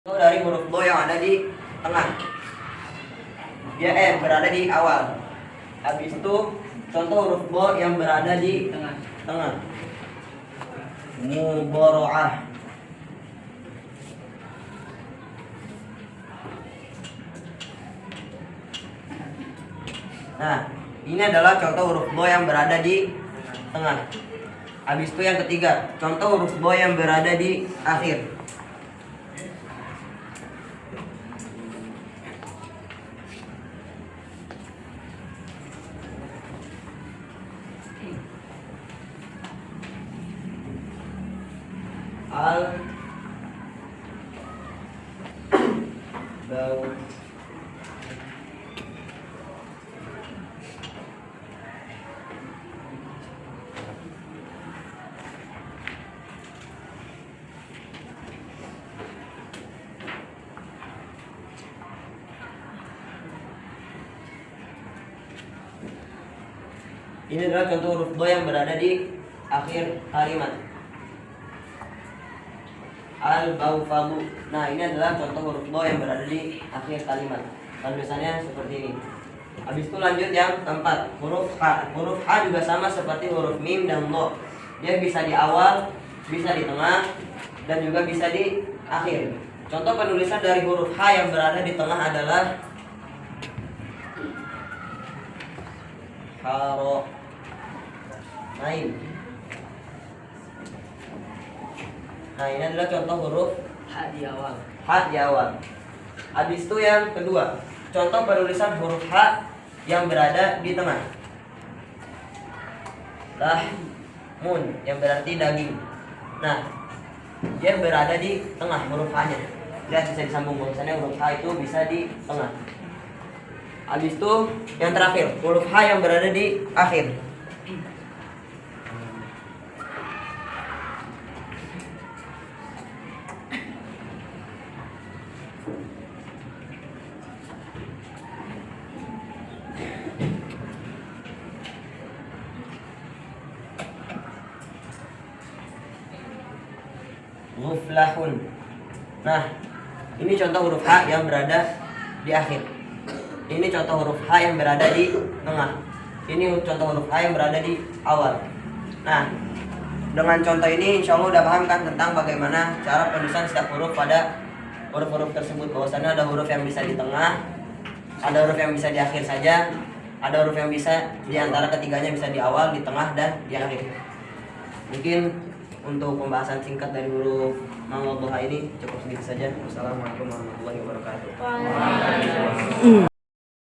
Dari huruf do yang ada di tengah. Dia berada di awal. Habis itu contoh huruf bo yang berada di tengah. Muboro'ah. Nah, ini adalah contoh huruf bo yang berada di tengah. Habis itu yang ketiga, contoh huruf bo yang berada di akhir. Al bau Ini adalah contoh huruf do yang berada di akhir kalimat. Al-bawfalu. Nah, ini adalah contoh huruf do yang berada di akhir kalimat. Tulisannya seperti ini. Habis itu lanjut yang keempat, huruf H. Huruf H juga sama seperti huruf mim dan do. Dia bisa di awal, bisa di tengah, dan juga bisa di akhir. Contoh penulisan dari huruf H yang berada di tengah adalah haro naim. Nah, ini adalah contoh huruf H di awal. H di awal. Habis itu yang kedua, contoh penulisan huruf H yang berada di tengah. Lahmun yang berarti daging. Nah, dia berada di tengah huruf H-nya. Lihat bisa disambung, bahwasannya huruf H itu bisa di tengah. Habis itu yang terakhir, huruf H yang berada di akhir. Muflahun. Nah, ini contoh huruf H yang berada di akhir. Ini contoh huruf H yang berada di tengah. Ini contoh huruf H yang berada di awal. Nah, dengan contoh ini insya Allah udah paham kan tentang bagaimana cara penulisan setiap huruf pada huruf-huruf tersebut. Bahwasannya ada huruf yang bisa di tengah, ada huruf yang bisa di akhir saja, ada huruf yang bisa di antara ketiganya, bisa di awal, di tengah, dan di akhir. Mungkin untuk pembahasan singkat dari huruf Mawwadhuha ini cukup sedikit saja. Wassalamualaikum warahmatullahi wabarakatuh.